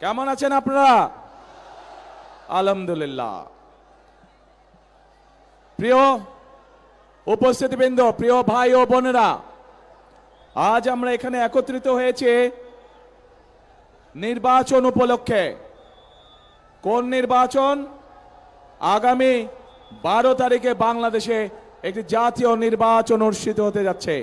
কেমন আছেন আপনারা? আলহামদুলিল্লাহ। প্রিয় উপস্থিতিবৃন্দ, প্রিয় ভাই ও বোনেরা, আজ আমরা এখানে একত্রিত হয়েছে নির্বাচন উপলক্ষে। কোন নির্বাচন? আগামী 12 তারিখে বাংলাদেশে একটি জাতীয় নির্বাচন অনুষ্ঠিত হতে যাচ্ছে।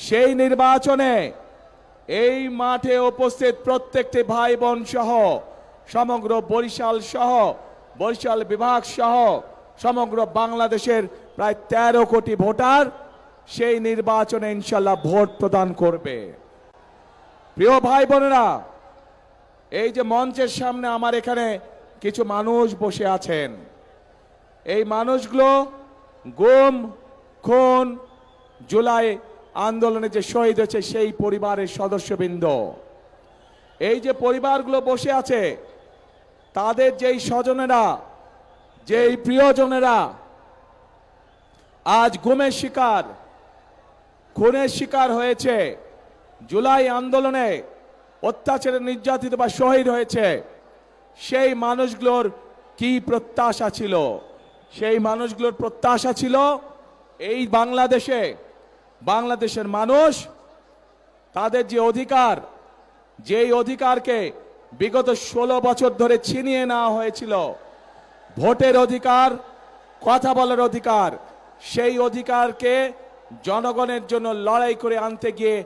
সেই নির্বাচনে এই মাঠে উপস্থিত প্রত্যেকটি ভাই বোন সহ সমগ্র বরিশাল বিভাগ সহ সমগ্র বাংলাদেশের প্রায় 13 কোটি ভোটার সেই নির্বাচনে ইনশাল্লাহ ভোট প্রদান করবে। প্রিয় ভাই বোনেরা, এই যে মঞ্চের সামনে আমার এখানে কিছু মানুষ বসে আছেন, এই মানুষগুলো গুম, খুন, জুলাই আন্দোলনে যে শহীদ হয়েছে সেই পরিবারের সদস্যবৃন্দ। এই যে পরিবারগুলো বসে আছে, তাদের যেই স্বজনেরা, যেই প্রিয়জনেরা আজ গুমের শিকার, খুনের শিকার হয়েছে, জুলাই আন্দোলনে অত্যাচারে নির্যাতিত বা শহীদ হয়েছে, সেই মানুষগুলোর কি প্রত্যাশা ছিল? সেই মানুষগুলোর প্রত্যাশা ছিল এই বাংলাদেশের মানুষ তাদের যে অধিকার, যেই অধিকারকে বিগত 16 বছর ধরে ছিনিয়ে নেওয়া হয়েছিল, ভোটের অধিকার, কথা বলার অধিকার, সেই অধিকারকে জনগণের জন্য লড়াই করে আনতে গিয়ে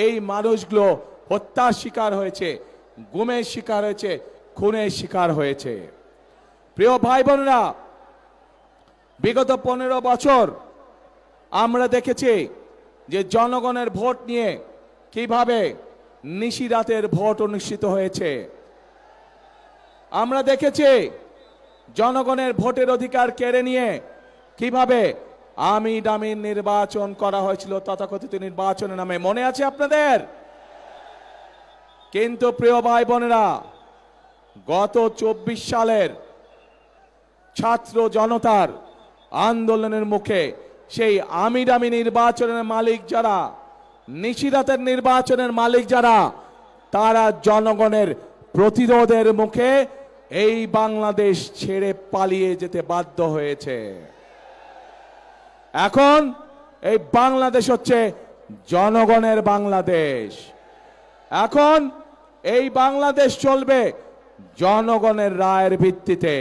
এই মানুষগুলো হত্যার শিকার হয়েছে, গুমের শিকার হয়েছে, খুনের শিকার হয়েছে। প্রিয় ভাই বোনেরা, বিগত 15 বছর আমরা দেখেছি যে জনগণের ভোট নিয়ে কিভাবে নিশিরাতের ভোট অনুষ্ঠিত হয়েছে। আমরা দেখেছি জনগণের ভোটের অধিকার কেড়ে নিয়ে কিভাবে আমি দামি নির্বাচন করা হয়েছিল, তথাকথিত নির্বাচনের নামে। মনে আছে আপনাদের? কিন্তু প্রিয় ভাই বোনেরা, গত 24 সালের ছাত্র জনতার আন্দোলনের মুখে সেই আমি দামি নির্বাচনের মালিক যারা, নিশিরাতের নির্বাচনের মালিক যারা, তারা জনগণের প্রতিরোধের মুখে এই বাংলাদেশ ছেড়ে পালিয়ে যেতে বাধ্য হয়েছে। এখন এই বাংলাদেশ হচ্ছে জনগণের বাংলাদেশ। এখন এই বাংলাদেশ চলবে জনগণের রায়ের ভিত্তিতে,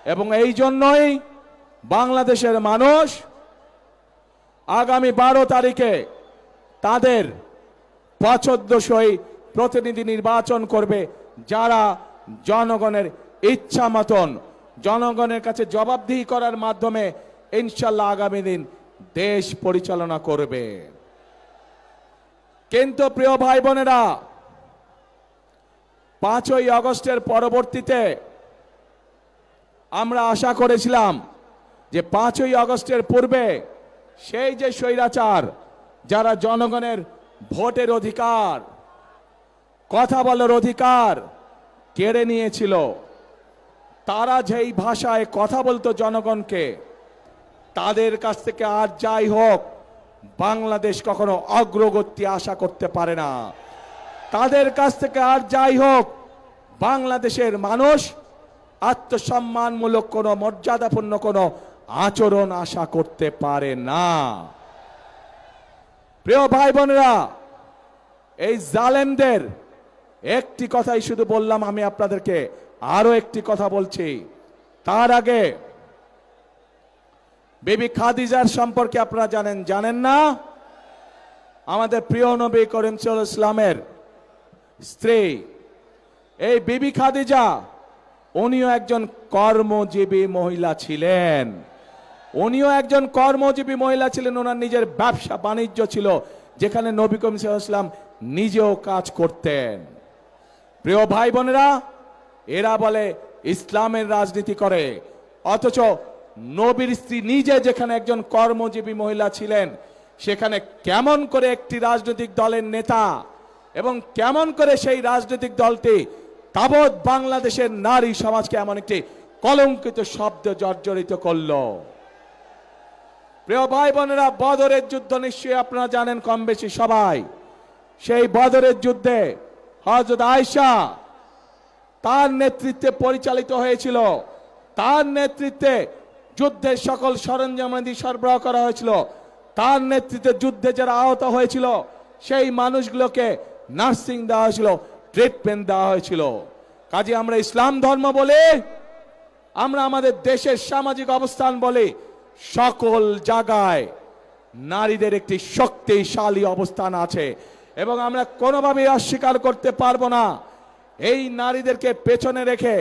এবং এই জন্যই বাংলাদেশের মানুষ আগামী 12 তারিখে তাদের পছন্দসই প্রতিনিধি নির্বাচন করবে, যারা জনগণের ইচ্ছা মতন জনগণের কাছে জবাবদিহি করার মাধ্যমে ইনশাল্লাহ আগামী দিন দেশ পরিচালনা করবে। কিন্তু প্রিয় ভাই বোনেরা, 5ই আগস্টের পরবর্তীতে আমরা আশা করেছিলাম যে 5ই আগস্টের পূর্বে সেই যে স্বৈরাচার, যারা জনগণের ভোটের অধিকার, কথা বলার অধিকার কেড়ে নিয়েছিল, তারা যেই ভাষায় কথা বলতো জনগণকে, তাদের কাছ থেকে আর যাই হোক বাংলাদেশ কখনো অগ্রগতি আশা করতে পারে না। তাদের কাছ থেকে আর যাই হোক বাংলাদেশের মানুষ আত্মসম্মানমূলক কোনো, মর্যাদাপূর্ণ কোনো আচরণ আশা করতে পারে না। প্রিয় ভাই বোনেরা, এই জালেমদের একটি কথাই শুধু বললাম, আমি আপনাদেরকে আরো একটি কথা বলছি। তার আগে বিবি খাদিজার সম্পর্কে আপনারা জানেন না? আমাদের প্রিয় নবী করিম সাল্লাল্লাহু আলাইহি ওয়াসাল্লামের স্ত্রী এই বিবি খাদিজা, উনিও একজন কর্মজীবী মহিলা ছিলেন। ওনার নিজের ব্যবসা বাণিজ্য ছিল, যেখানে নবী করিম সাল্লাল্লাহু আলাইহি ওয়াসাল্লাম নিজেও কাজ করতেন। প্রিয় ভাই বোনেরা, এরা বলে ইসলামের রাজনীতি করে, অথচ নবীর স্ত্রী নিজে যেখানে একজন কর্মজীবী মহিলা ছিলেন, সেখানে কেমন করে একটি রাজনৈতিক দলের নেতা এবং কেমন করে সেই রাজনৈতিক দলটি তাবৎ বাংলাদেশের নারী সমাজকে এমন একটি কলঙ্কিত শব্দ জর্জরিত করল। প্রিয় ভাই বোনেরা, বদরের যুদ্ধ নিশ্চয়ই আপনারা জানেন কম বেশি সবাই। সেই বদরের যুদ্ধে হযরত আয়েশা তার নেতৃত্বে পরিচালিত হয়েছিল, তার নেতৃত্বে যুদ্ধের সকল সরঞ্জামাদি সরবরাহ করা হয়েছিল, তার নেতৃত্বে যুদ্ধে যারা আহত হয়েছিল সেই মানুষগুলোকে নার্সিং দেওয়া হয়েছিল, ট্রিটমেন্ট দেওয়া হয়েছিল। কাজে আমরা ইসলাম ধর্ম বলে, আমরা আমাদের দেশের সামাজিক অবস্থান বলে, সকল জায়গায় নারীদের একটি শক্তিশালী অবস্থান আছে এবং আমরা কোনোভাবেই অস্বীকার করতে পারবো না। এই নারীদেরকে পেছনে রেখে,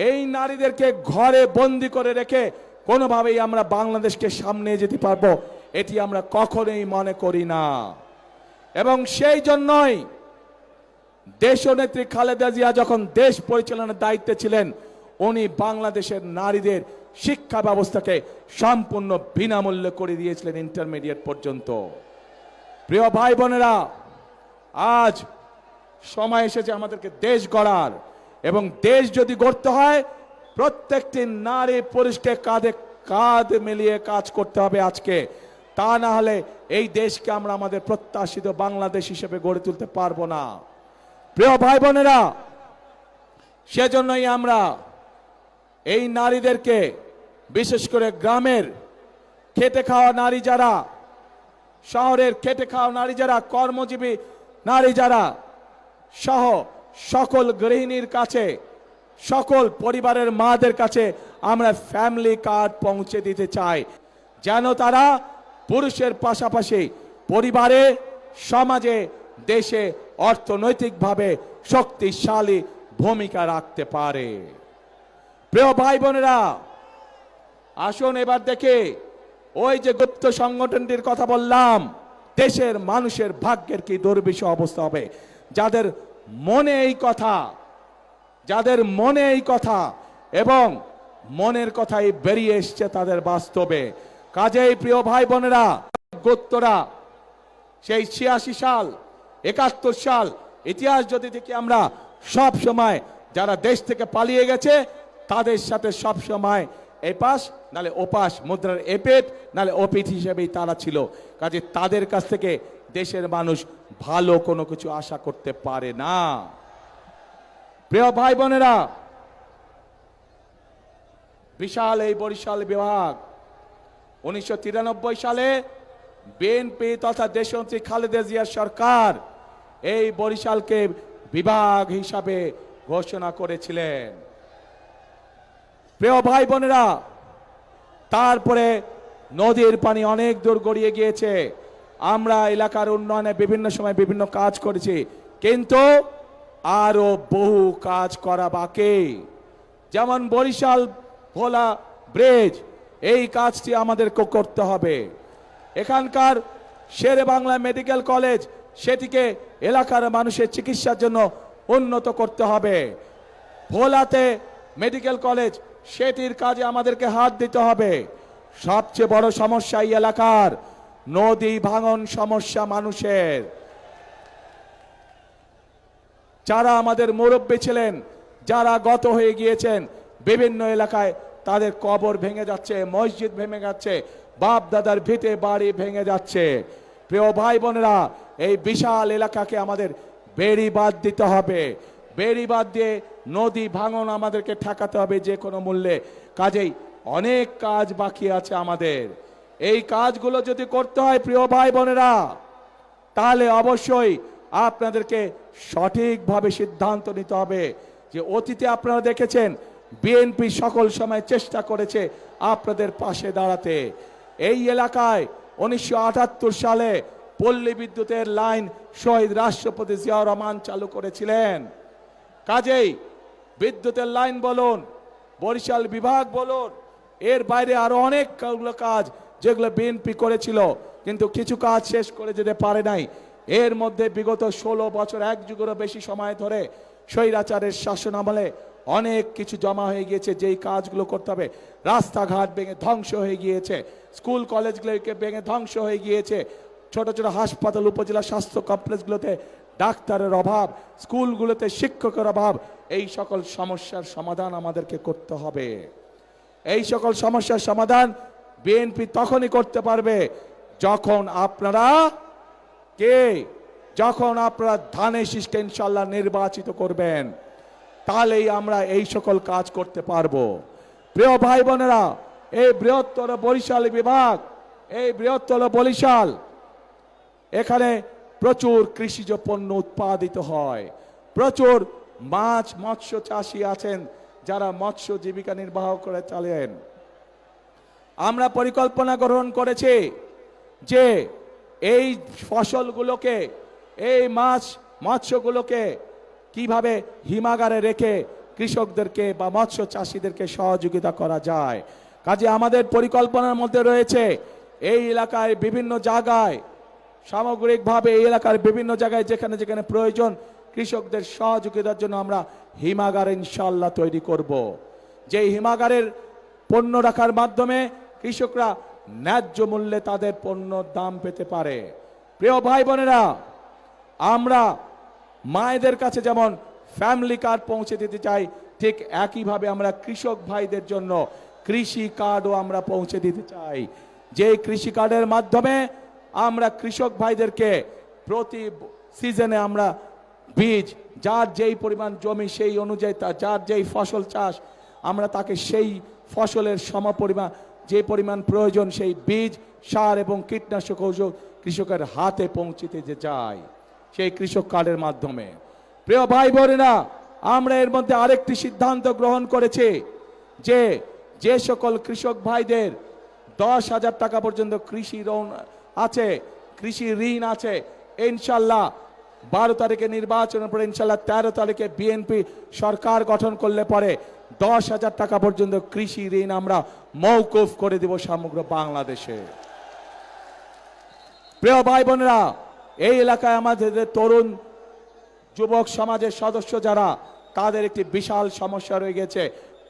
এই নারীদেরকে ঘরে বন্দি করে রেখে কোনোভাবেই আমরা বাংলাদেশকে সামনে যেতে পারবো, এটি আমরা কখনোই মনে করি না। এবং সেই জন্যই দেশনেত্রী খালেদা জিয়া যখন দেশ পরিচালনার দায়িত্বে ছিলেন, উনি বাংলাদেশের নারীদের শিক্ষা ব্যবস্থাকে সম্পূর্ণ বিনামূল্যে করে দিয়েছিলেন, ইন্টারমিডিয়েট পর্যন্ত। প্রিয় ভাই বোনেরা, আজ সময় এসেছে আমাদেরকে দেশ গড়ার, এবং দেশ যদি গড়তে হয় প্রত্যেকটি নারী পুরুষকে কাঁধে কাঁধ মিলিয়ে কাজ করতে হবে আজকে। তা না হলে এই দেশকে আমরা আমাদের প্রত্যাশিত বাংলাদেশ হিসেবে গড়ে তুলতে পারবো না। প্রিয় ভাই বোনেরা, সেজন্যই আমরা এই নারীদেরকে, বিশেষ করে গ্রামের খেটে খাওয়া নারী যারা, শহরের খেটে খাওয়া নারী যারা, কর্মজীবী নারী যারা সহ সকল গৃহিণীর কাছে, সকল পরিবারের মাদের কাছে আমরা ফ্যামিলি কার্ড পৌঁছে দিতে চাই, যেন তারা পুরুষের পাশাপাশি পরিবারে, সমাজে, দেশে অর্থনৈতিকভাবে শক্তিশালী ভূমিকা রাখতে পারে। প্রিয় ভাই বোনেরা, আসুন এবার দেখে ওই যে গুপ্ত সংগঠনটির কথা বললাম, দেশের মানুষের ভাগ্যের কি দুর্বিষহ অবস্থা হবে, যাদের মনে এই কথা, যাদের মনে এই কথা এবং মনের কথাই বেরিয়ে এসছে তাদের বাস্তবে। কাজেই প্রিয় ভাই বোনেরা, গোত্তরা সেই 86 সাল, 71 সাল ইতিহাস যদি দেখি আমরা, সব সময় যারা দেশ থেকে পালিয়ে গেছে তাদের সাথে সব সময় এপাশ নালে ওপাশ, মুদ্রার এপেট নালে ওপিট হিসেবেই তারা ছিল। কাজে তাদের কাছ থেকে দেশের মানুষ ভালো কোনো কিছু আশা করতে পারে না। প্রিয় ভাই বোনেরা, বিশাল এই বরিশাল বিভাগ 1993 সালে বিএনপি তথা দেশনেত্রী খালেদা জিয়ার সরকার এই বরিশালকে বিভাগ হিসাবে ঘোষণা করেছিলেন। প্রিয় ভাই বোনেরা, তারপরে নদীর পানি অনেক দূর গড়িয়ে গিয়েছে, আমরা এলাকার উন্নয়নে বিভিন্ন সময় বিভিন্ন কাজ করেছি, কিন্তু আরো বহু কাজ করা বাকি। যেমন বরিশাল ভোলা ব্রিজ, এই কাজটি আমাদেরকে করতে হবে। এখানকার শেরে বাংলা মেডিকেল কলেজ, সেটিকে এলাকার মানুষের চিকিৎসার জন্য উন্নত করতে হবে। ভোলাতে মেডিকেল কলেজ, সেটির কাজে আমাদেরকে হাত দিতে হবে। সবচেয়ে বড় সমস্যা এই এলাকার নদী ভাঙন সমস্যা। মানুষের যারা আমাদের মুরব্বী ছিলেন, যারা গত হয়ে গিয়েছেন, বিভিন্ন এলাকায় তাদের কবর ভেঙে যাচ্ছে, মসজিদ ভেঙে যাচ্ছে, বাপ দাদার ভিটে বাড়ি ভেঙে যাচ্ছে। প্রিয় ভাই বোনেরা, এই বিশাল এলাকাকে আমাদের বেড়ি বাঁধ দিতে হবে। বেড়ি বাঁধ দিয়ে নদী ভাঙন আমাদেরকে ঠেকাতে হবে যে কোনো মূল্যে। কাজেই অনেক কাজ বাকি আছে আমাদের। এই কাজগুলো যদি করতে হয় প্রিয় ভাই বোনেরা, তাহলে অবশ্যই আপনাদেরকে সঠিকভাবে সিদ্ধান্ত নিতে হবে। যে অতীতে আপনারা দেখেছেন বিএনপি সকল সময় চেষ্টা করেছে আপনাদের পাশে দাঁড়াতে। এই এলাকায় 1978 সালে পল্লী বিদ্যুতের লাইন শহীদ রাষ্ট্রপতি জিয়াউর রহমান চালু করেছিলেন। কাজেই বিদ্যুতের লাইন বলুন, বরিশাল বিভাগ বলুন, এর বাইরে আরো অনেকগুলো কাজ যেগুলো বিএনপি করেছিল, কিন্তু কিছু কাজ শেষ করে যেতে পারে নাই। এর মধ্যে বিগত 16 বছর, এক যুগেরও বেশি সময় ধরে স্বৈরাচারের শাসন আমলে অনেক কিছু জমা হয়ে গিয়েছে, যেই কাজগুলো করতে হবে। রাস্তাঘাট ভেঙে ধ্বংস হয়ে গিয়েছে, স্কুল কলেজগুলোকে ভেঙে ধ্বংস হয়ে গিয়েছে, ছোট ছোট হাসপাতাল, উপজেলা স্বাস্থ্য কমপ্লেক্সগুলোতে ডাক্তারের অভাব, স্কুলগুলোতে শিক্ষকের অভাব। এই সকল সমস্যার সমাধান আমাদেরকে করতে হবে। এই সকল সমস্যার সমাধান বিএনপি তখনই করতে পারবে যখন আপনারা যখন আপনারা ধানের শীষকে ইনশাল্লাহ নির্বাচিত করবেন, তাহলেই আমরা এই সকল কাজ করতে পারবো। প্রিয় ভাই বোনেরা, এই বৃহত্তর বরিশাল বিভাগ, এই বৃহত্তর বরিশাল, এখানে প্রচুর কৃষিজ পণ্য উৎপাদিত হয়, প্রচুর মাছ মৎস্য চাষী আছেন যারা মৎস্য জীবিকা নির্বাহ করে চলেন। আমরা পরিকল্পনা গ্রহণ করেছি যে এই ফসলগুলোকে, এই মাছ মৎস্যগুলোকে কিভাবে হিমাগারে রেখে কৃষকদেরকে বা মৎস্য চাষীদেরকে সহযোগিতা করা যায়। কাজে আমাদের পরিকল্পনার মধ্যে রয়েছে এই এলাকায় বিভিন্ন জায়গায়, সামগ্রিকভাবে এই এলাকার বিভিন্ন জায়গায় যেখানে যেখানে প্রয়োজন কৃষকদের সহযোগিতার জন্য আমরা হিমাগার ইনশাল্লাহ তৈরি করব। যেই হিমাগারের পণ্য রাখার মাধ্যমে কৃষকরা ন্যায্য মূল্যে তাদের পণ্যর দাম পেতে পারে। প্রিয় ভাই বোনেরা, আমরা মায়েদের কাছে যেমন ফ্যামিলি কার্ড পৌঁছে দিতে চাই, ঠিক একইভাবে আমরা কৃষক ভাইদের জন্য কৃষি কার্ডও আমরা পৌঁছে দিতে চাই। যে কৃষি কার্ডের মাধ্যমে আমরা কৃষক ভাইদেরকে প্রতি সিজনে আমরা বীজ, যার যেই পরিমাণ জমি সেই অনুযায়ী যার যেই ফসল চাষ, আমরা তাকে সেই ফসলের সমপরিমাণ যে পরিমাণ প্রয়োজন সেই বীজ, সার এবং কীটনাশক ঔষধ কৃষকের হাতে পৌঁছে দিতে যায় সেই কৃষক কার্ডের মাধ্যমে। প্রিয় ভাই বোনেরা, আমরা এর মধ্যে আরেকটি সিদ্ধান্ত গ্রহণ করেছি যে যে সকল কৃষক ভাইদের 10,000 টাকা পর্যন্ত কৃষি ঋণ আছে, কৃষি ঋণ আছে, ইনশাল্লাহ 12 তারিখে নির্বাচনের পরে ইনশাল্লাহ 13 তারিখে বিএনপি সরকার গঠন করলে পরে 10,000 টাকা পর্যন্ত কৃষি ঋণ আমরা মওকুফ করে দেব সমগ্র বাংলাদেশে। প্রিয় ভাই বোনেরা, এই এলাকায় আমাদের তরুণ যুবক সমাজের সদস্য যারা, তাদের একটি বিশাল সমস্যা রয়ে গেছে,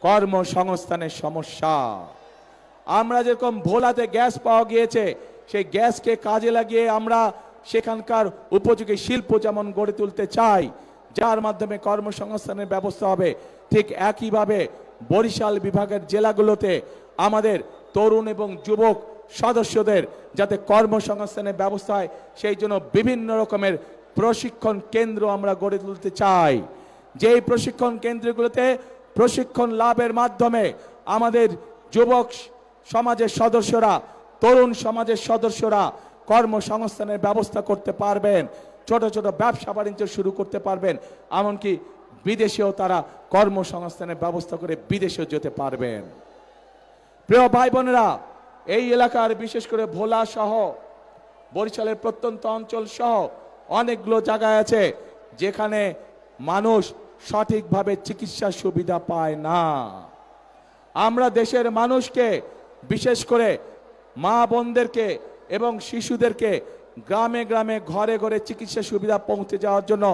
কর্মসংস্থানের সমস্যা। আমরা যেরকম ভোলাতে গ্যাস পাওয়া গিয়েছে, সেই গ্যাসকে কাজে লাগিয়ে আমরা সেখানকার উপযোগী শিল্প যেমন গড়ে তুলতে চাই, যার মাধ্যমে কর্মসংস্থানের ব্যবস্থা হবে, ঠিক একইভাবে বরিশাল বিভাগের জেলাগুলোতে আমাদের তরুণ এবং যুবক সদস্যদের যাতে কর্মসংস্থানের ব্যবস্থা হয়, সেই জন্য বিভিন্ন রকমের প্রশিক্ষণ কেন্দ্র আমরা গড়ে তুলতে চাই। যেই প্রশিক্ষণ কেন্দ্রগুলোতে প্রশিক্ষণ লাভের মাধ্যমে আমাদের যুবক সমাজের সদস্যরা, তরুণ সমাজের সদস্যরা কর্মসংস্থানের ব্যবস্থা করতে পারবেন, ছোট ছোট ব্যবসা বাণিজ্য শুরু করতে পারবেন, এমনকি বিদেশেও তারা কর্মসংস্থানের ব্যবস্থা করে বিদেশেও যেতে পারবেন। প্রিয় ভাই বোনেরা, এই এলাকার বিশেষ করে ভোলা সহ বরিশালের প্রত্যন্ত অঞ্চল সহ অনেকগুলো জায়গায় আছে যেখানে মানুষ সঠিকভাবে চিকিৎসা সুবিধা পায় না। আমরা দেশের মানুষকে, বিশেষ করে মা বোনদেরকে এবং শিশুদেরকে গ্রামে গ্রামে ঘরে ঘরে চিকিৎসা সুবিধা পৌঁছে যাওয়ার জন্য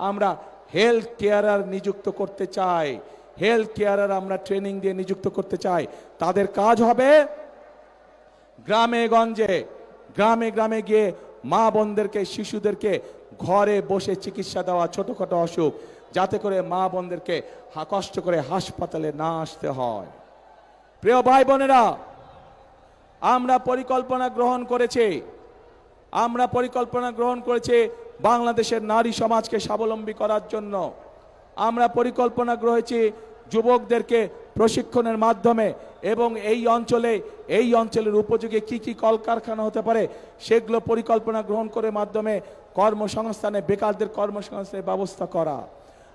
আমরা হেলথ কেয়ারার নিযুক্ত করতে চাই। হেলথ কেয়ারার আমরা ট্রেনিং দিয়ে নিযুক্ত করতে চাই। তাদের কাজ হবে গ্রামে গঞ্জে, গ্রামে গ্রামে গিয়ে মা বোনদেরকে, শিশুদেরকে ঘরে বসে চিকিৎসা দেওয়া, ছোটখাটো অসুখ, যাতে করে মা বোনদেরকে কষ্ট করে হাসপাতালে না আসতে হয়। প্রিয় ভাই বোনেরা, আমরা পরিকল্পনা গ্রহণ করেছি বাংলাদেশের নারী সমাজকে স্বাবলম্বী করার জন্য। আমরা পরিকল্পনা করেছি যুবকদেরকে প্রশিক্ষণের মাধ্যমে এবং এই অঞ্চলের উপযোগী কি কি কলকারখানা হতে পারে সেগুলো পরিকল্পনা গ্রহণ করে মাধ্যমে কর্মসংস্থানে, বেকারদের কর্মসংস্থানের ব্যবস্থা করা।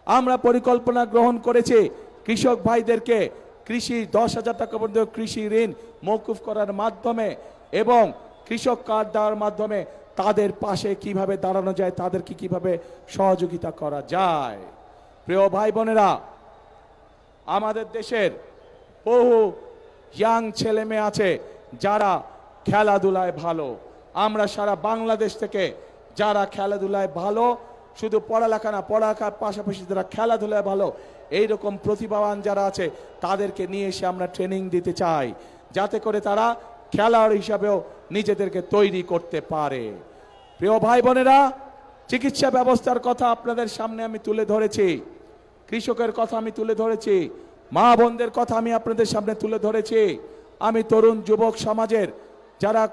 আমরা পরিকল্পনা গ্রহণ করেছি কৃষক ভাইদেরকে কৃষি 10,000 টাকা পর্যন্ত কৃষি ঋণ মওকুফ করার মাধ্যমে এবং কৃষক কার্ড দেওয়ার মাধ্যমে তাদের পাশে কিভাবে দাঁড়ানো যায়, তাদেরকে কিভাবে সহযোগিতা করা যায়। প্রিয় ভাই বোনেরা, আমাদের দেশের বহু ইয়াং ছেলে মেয়ে আছে যারা খেলাধুলায় ভালো। আমরা সারা বাংলাদেশ থেকে যারা খেলাধুলায় ভালো, শুধু পড়ালেখা না, পড়ালেখার পাশাপাশি যারা খেলাধুলায় ভালো, এইরকম প্রতিভাবান যারা আছে তাদেরকে নিয়ে এসে আমরা ট্রেনিং দিতে চাই, যাতে করে তারা খেলোয়াড় হিসাবেও নিজেদেরকে তৈরি করতে পারে। প্রিয় ভাই বোনেরা, চিকিৎসা ব্যবস্থার কথা আপনাদের সামনে আমি তুলে ধরেছি, কৃষকের কথা আমি তুলে ধরেছি, মা বোনদের কথা আমি আপনাদের সামনে তুলে ধরেছি। আমি তরুণ যুবক সমাজের যারা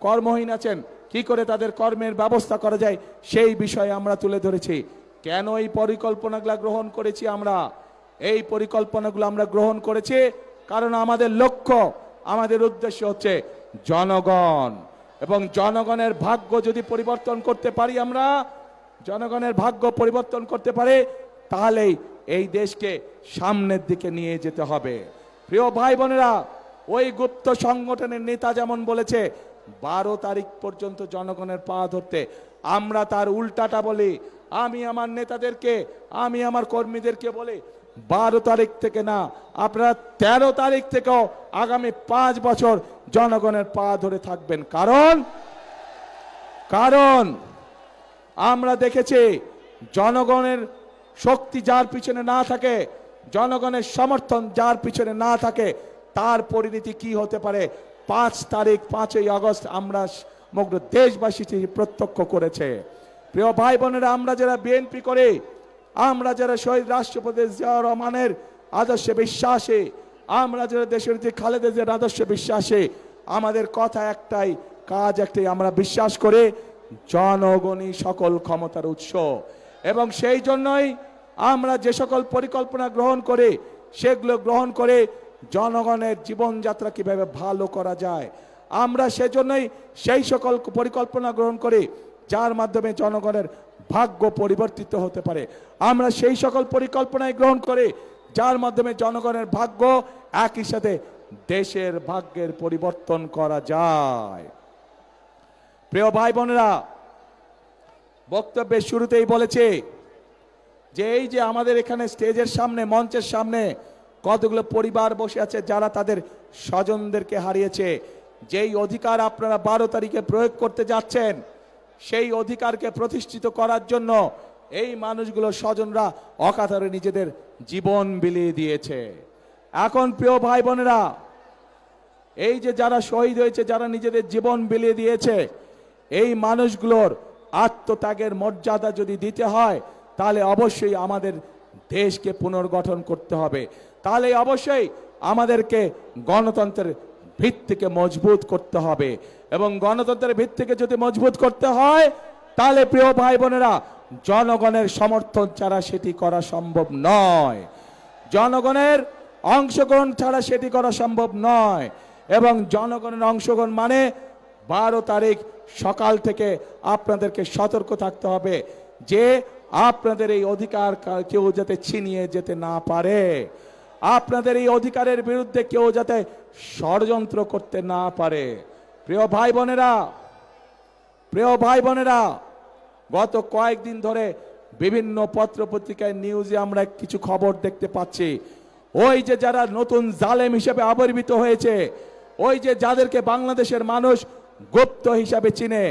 কর্মহীন আছেন কি করে তাদের কর্মের ব্যবস্থা করা যায় সেই বিষয়ে আমরা তুলে ধরেছি। কেন এই পরিকল্পনাগুলো গ্রহণ করেছি আমরা? এই পরিকল্পনাগুলো আমরা গ্রহণ করেছি কারণ আমাদের লক্ষ্য, আমাদের উদ্দেশ্য হচ্ছে জনগণ, এবং জনগণের ভাগ্য যদি পরিবর্তন করতে পারি, আমরা জনগণের ভাগ্য পরিবর্তন করতে পারি, তাহলেই এই দেশকে সামনের দিকে নিয়ে যেতে হবে। প্রিয় ভাই বোনেরা, ওই গুপ্ত সংগঠনের নেতা যেমন বলেছে 12 তারিখ পর্যন্ত জনগণের পা ধরতে, আমরা তার উল্টাটা বলি। আমি আমার নেতাদেরকে, আমি আমার কর্মীদেরকে বলি 12 তারিখ থেকে না, আপনারা 13 তারিখ থেকেও আগামী 5 বছর জনগণের পা ধরে থাকবেন। কারণ আমরা দেখেছি জনগণের শক্তি যার পিছনে না থাকে, জনগণের সমর্থন যার পিছনে না থাকে, তার পরিণতি কি হতে পারে 5 তারিখ 5ই আগস্ট আমরা সমগ্র দেশবাসী প্রত্যক্ষ করেছে। প্রিয় ভাই বোনেরা, আমরা যারা বিএনপি করে, আমরা যারা শহীদ রাষ্ট্রপতি জিয়াউর রহমানের আদর্শে বিশ্বাসী, আমরা যারা দেশের যে খালেদা জিয়ার আদর্শে বিশ্বাসী, আমাদের কথা একটাই, কাজ একটাই, আমরা বিশ্বাস করে জনগণই সকল ক্ষমতার উৎস। এবং সেই জন্যই আমরা যে সকল পরিকল্পনা গ্রহণ করে, সেগুলো গ্রহণ করে জনগণের জীবনযাত্রা কিভাবে ভালো করা যায়, আমরা সেজন্যই সেই সকল পরিকল্পনা গ্রহণ করি যার মাধ্যমে জনগণের ভাগ্য পরিবর্তিত হতে পারে। আমরা সেই সকল পরিকল্পনায় গ্রহণ করি যার মাধ্যমে জনগণের ভাগ্য একই সাথে দেশের ভাগ্যের পরিবর্তন করা যায়। প্রিয় ভাই বোনেরা, বক্তব্যের শুরুতেই বলেছে যে এই যে আমাদের এখানে স্টেজের সামনে, মঞ্চের সামনে কতগুলো পরিবার বসে আছে যারা তাদের স্বজনদেরকে হারিয়েছে। যেই অধিকার আপনারা 12 তারিখে প্রয়োগ করতে যাচ্ছেন, সেই অধিকারকে প্রতিষ্ঠিত করার জন্য এই মানুষগুলো স্বজনরা অকাতরে নিজেদের জীবন বিলিয়ে দিয়েছে। এখন প্রিয় ভাই বোনেরা, এই যে যারা শহীদ হয়েছে, যারা নিজেদের জীবন বিলিয়ে দিয়েছে, এই মানুষগুলোর আত্মত্যাগের মর্যাদা যদি দিতে হয়, তাহলে অবশ্যই আমাদের দেশকে পুনর্গঠন করতে হবে। তাহলে অবশ্যই আমাদেরকে গণতন্ত্রের ভিত্তিকে মজবুত করতে হবে, এবং গণতন্ত্রের ভিত্তিকে যদি মজবুত করতে হয়, তাহলে প্রিয় ভাই বোনেরা, জনগণের সমর্থন ছাড়া সেটি করা সম্ভব নয়, জনগণের অংশগ্রহণ ছাড়া সেটি করা সম্ভব নয়। এবং জনগণের অংশগ্রহণ মানে 12 তারিখ সকাল থেকে আপনাদেরকে সতর্ক থাকতে হবে যে আপনাদের এই অধিকার কেউ যাতে ছিনিয়ে যেতে না পারে, আপনাদের এই অধিকারের বিরুদ্ধে কেউ যাতে ষড়যন্ত্র করতে না পারে। প্রিয় ভাই বোনেরা, গত কয়েকদিন ধরে বিভিন্ন পত্র পত্রিকায় নিউজে আমরা কিছু খবর দেখতে পাচ্ছি। ওই যে যারা নতুন জালেম হিসেবে আবির্ভূত হয়েছে, ওই যে যাদেরকে বাংলাদেশের মানুষ গুপ্ত হিসাবে চিনে,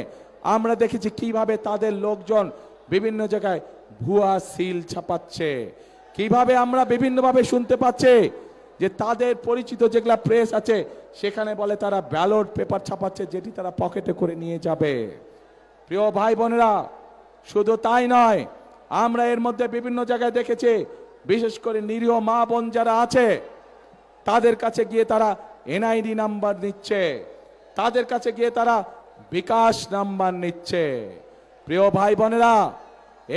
আমরা দেখেছি কিভাবে তাদের লোকজন বিভিন্ন জায়গায় ভুয়া সিল ছাপাচ্ছে, কিভাবে আমরা বিভিন্নভাবে শুনতে পাচ্ছি যে তাদের পরিচিত যেগুলা প্রেস আছে সেখানে বলে তারা ব্যালট পেপার ছাপাচ্ছে, যেটি তারা পকেটে করে নিয়ে যাবে। প্রিয় ভাই বোনেরা, শুধু তাই নয়, আমরা এর মধ্যে বিভিন্ন জায়গায় দেখেছি, বিশেষ করে নিরীহ মা বোন যারা আছে তাদের কাছে গিয়ে তারা এনআইডি নাম্বার নিচ্ছে, তাদের কাছে গিয়ে তারা বিকাশ নাম্বার নিচ্ছে। প্রিয় ভাই বোনেরা,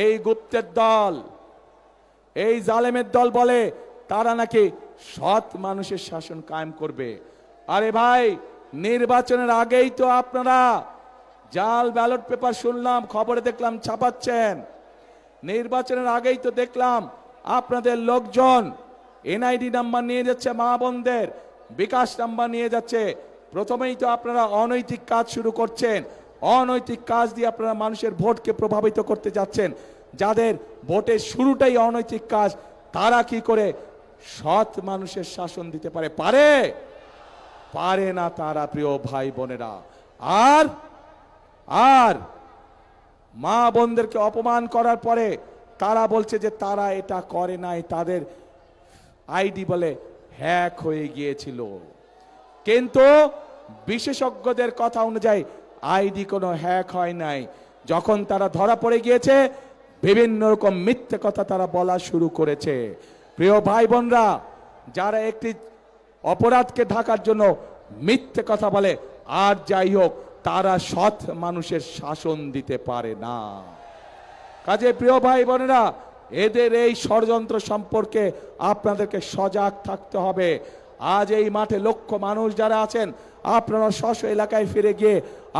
এই গুপ্তের দল, এই জালেমের দল বলে তারা নাকি সৎ মানুষের শাসন কায়েম করবে। আরে ভাই, নির্বাচনের আগেই তো আপনারা জাল ব্যালট পেপার শুনলাম, খবরে দেখলাম ছাপাচ্ছেন। নির্বাচনের আগেই তো দেখলাম আপনাদের লোকজন এনআইডি নাম্বার নিয়ে যাচ্ছে, মা বোনদের বিকাশ নাম্বার নিয়ে যাচ্ছে। প্রথমেই তো আপনারা অনৈতিক কাজ শুরু করছেন, অনৈতিক কাজ দিয়ে আপনারা মানুষের ভোটকে প্রভাবিত করতে যাচ্ছেন। যাদের ভোটের শুরুটাই অনৈতিক কাজ, তারা কি করে সৎ মানুষের শাসন দিতে পারে না তারা। প্রিয় ভাই বোনেরা, আর মা বোনদেরকে অপমান করার পরে তারা বলছে যে তারা এটা করে নাই, তাদের আইডি বলে হ্যাক হয়ে গিয়েছিল। কিন্তু বিশেষজ্ঞদের কথা অনুযায়ী আইডি কোনো হ্যাক হয় নাই। যখন তারা ধরা পড়ে গিয়েছে, বিভিন্ন রকম মিথ্যে কথা তারা বলা শুরু করেছে। প্রিয় ভাই বোনরা, যারা একটি অপরাধকে ঢাকার জন্য মিথ্যে কথা বলে, আর যাই হোক তারা সৎ মানুষের শাসন দিতে পারে না। কাজে প্রিয় ভাই বোনেরা, এদের এই ষড়যন্ত্র সম্পর্কে আপনাদেরকে সজাগ থাকতে হবে। আজ এই মাঠে লক্ষ মানুষ যারা আছেন, আপনারা স্ব এলাকায় ফিরে গিয়ে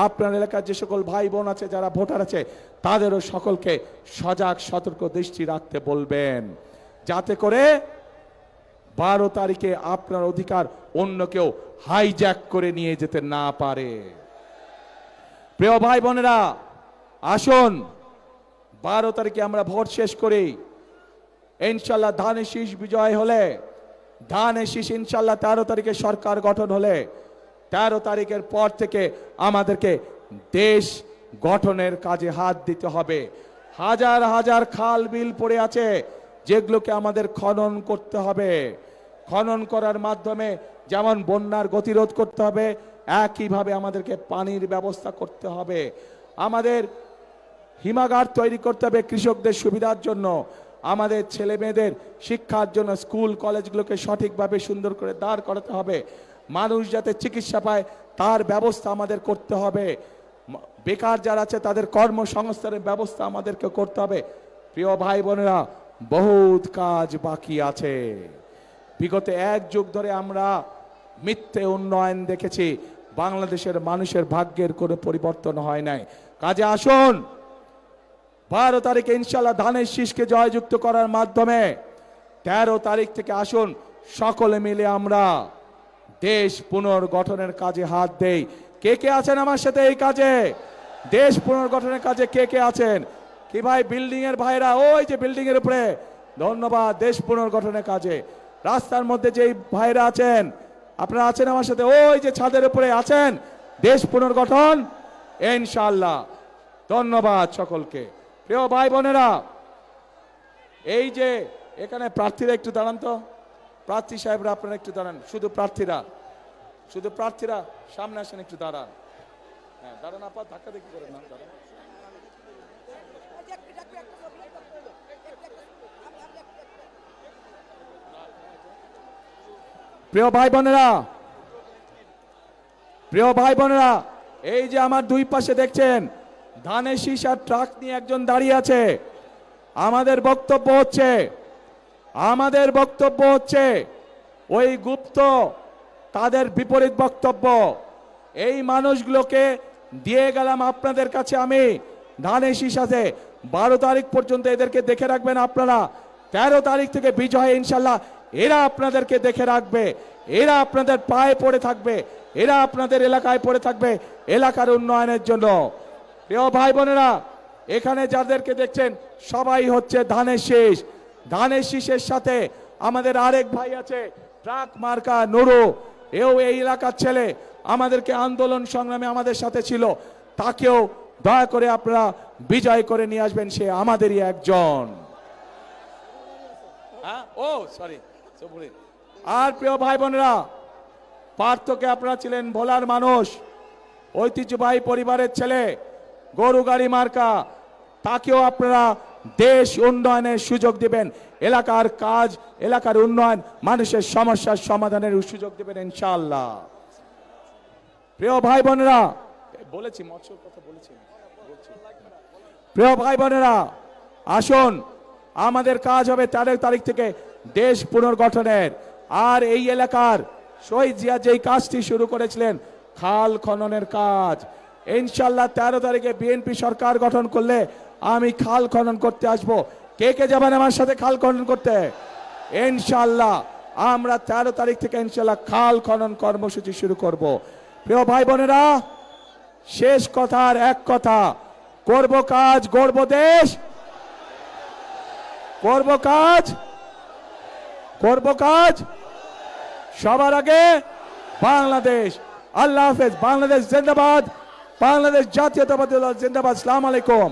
আপনার এলাকার যে সকল ভাই বোন আছে, যারা ভোটার আছে, তাদেরও সকলকে সজাগ সতর্ক দৃষ্টি রাখতে বলবেন, যাতে করে 12 তারিখে আপনার অধিকার অন্য কেউ হাইজ্যাক করে নিয়ে যেতে না পারে। প্রিয় ভাই বোনেরা, আসুন 12 তারিখে আমরা ভোট শেষ করি। ইনশাল্লাহ ধানের শীষ বিজয় হলে, ধানের শীষ ইনশাল্লাহ 13 তারিখে সরকার গঠন হলে, 13 তারিখের পর থেকে আমাদেরকে দেশ গঠনের কাজে হাত দিতে হবে। হাজার হাজার খাল বিল পড়ে আছে, যেগুলোকে আমাদের খনন করতে হবে। খনন করার মাধ্যমে যেমন বন্যার গতিরোধ করতে হবে, একইভাবে আমাদেরকে পানির ব্যবস্থা করতে হবে। আমাদের হিমাগার তৈরি করতে হবে কৃষকদের সুবিধার জন্য। আমাদের ছেলে মেয়েদের শিক্ষার জন্য স্কুল কলেজগুলোকে সঠিকভাবে সুন্দর করে দাঁড় করাতে হবে। মানুষ যাতে চিকিৎসা পায় তার ব্যবস্থা আমাদের করতে হবে। বেকার যারা আছে তাদের কর্মসংস্থানের ব্যবস্থা আমাদেরকে করতে হবে। প্রিয় ভাই বোনেরা, বহুত কাজ বাকি আছে। বিগত 1 যুগ ধরে আমরা মিথ্যে উন্নয়ন দেখেছি, বাংলাদেশের মানুষের ভাগ্যের কোনো পরিবর্তন হয় নাই। কাজে আসুন 12 তারিখে ইনশাল্লাহ ধানের শীষকে জয়যুক্ত করার মাধ্যমে 13 তারিখ থেকে আসুন সকলে মিলে আমরা দেশ পুনর্গঠনের কাজে হাত দেই। কে কে আছেন আমার সাথে এই কাজে? দেশ পুনর্গঠনের কাজে কে কে আছেন? কি ভাই বিল্ডিং এর ভাইরা, ওই যে বিল্ডিং এর উপরে, ধন্যবাদ। দেশ পুনর্গঠনের কাজে রাস্তার মধ্যে যেই ভাইরা আছেন, আপনারা আছেন আমার সাথে, ওই যে ছাদের উপরে আছেন, দেশ পুনর্গঠন ইনশাআল্লাহ। ধন্যবাদ সকলকে। প্রিয় ভাই বোনেরা, এই যে এখানে প্রার্থীরা একটু দাঁড়ান তো, প্রার্থী সাহেবরা আপনারা একটু দাঁড়ান, শুধু প্রার্থীরা সামনে আসেন, একটু দাঁড়ান। হ্যাঁ দাঁড়ান, আপনার ধাক্কা দেখি করেন না, দাঁড়ান। প্রিয় ভাই বোনেরা, এই যে আমার দুই পাশে দেখছেন ধানের শীষ আর ট্রাক নিয়ে একজন দাঁড়িয়ে আছে। আমাদের বক্তব্য হচ্ছে ওই গুপ্ত তাদের বিপরীত বক্তব্য। এই মানুষগুলোকে দিয়ে গেলাম আপনাদের কাছে আমি। ধানের শীষ আছে, 12 তারিখ পর্যন্ত এদেরকে দেখে রাখবেন আপনারা। 13 তারিখ থেকে বিজয় ইনশাল্লাহ এরা আপনাদেরকে দেখে রাখবে, এরা আপনাদের পায়ে পড়ে থাকবে, এরা আপনাদের এলাকায় পড়ে থাকবে এলাকার উন্নয়নের জন্য। প্রিয় ভাই বোনেরা, এখানে যাদেরকে দেখছেন সবাই হচ্ছে ধানের শীষ। ধানের শীষের সাথে আমাদের আরেক ভাই আছে ট্রাক মার্কা নুরু, এও এই এলাকার ছেলে, আমাদেরকে আন্দোলন সংগ্রামে আমাদের সাথে ছিল। তাকেও দয়া করে আপনারা বিজয় করে নিয়ে আসবেন, সে আমাদেরই একজন। আর প্রিয় ভাই বোনেরা, পার্থকে আপনারা ছিলেন ভোলার মানুষ, ঐতিহ্যবাহী পরিবারের ছেলে, গরু গাড়ি মার্কা, তাকেও আপনারা দেশ উন্নয়নের সুযোগ দিবেন, এলাকার কাজ, এলাকার উন্নয়ন, মানুষের সমস্যার সমাধানের সুযোগ দিবেন ইনশাআল্লাহ। প্রিয় ভাই বোনেরা, বলেছি মৎস্যর কথা বলেছি। প্রিয় ভাই বোনেরা, আসুন আমাদের কাজ হবে 13 তারিখ থেকে দেশ পুনর্গঠনের। আর এই এলাকার শহীদ জিয়া যেই কাজটি শুরু করেছিলেন, খাল খননের কাজ, ইনশাল্লাহ 13 তারিখে বিএনপি সরকার গঠন করলে আমি খাল খনন করতে আসব। কে কে যাবেন আমার সাথে খাল খনন করতে? ইনশাল্লাহ আমরা 13 তারিখ থেকে ইনশাল্লাহ খাল খনন কর্মসূচি শুরু করব। প্রিয় ভাই বোনেরা, শেষ কথার এক কথা, করব কাজ, গড়ব দেশ, করব কাজ সবার আগে বাংলাদেশ। আল্লাহ হাফেজ। বাংলাদেশ জিন্দাবাদ, বাংলাদেশ জাতীয়তাবাদী দল জিন্দাবাদ। আসসালামু আলাইকুম।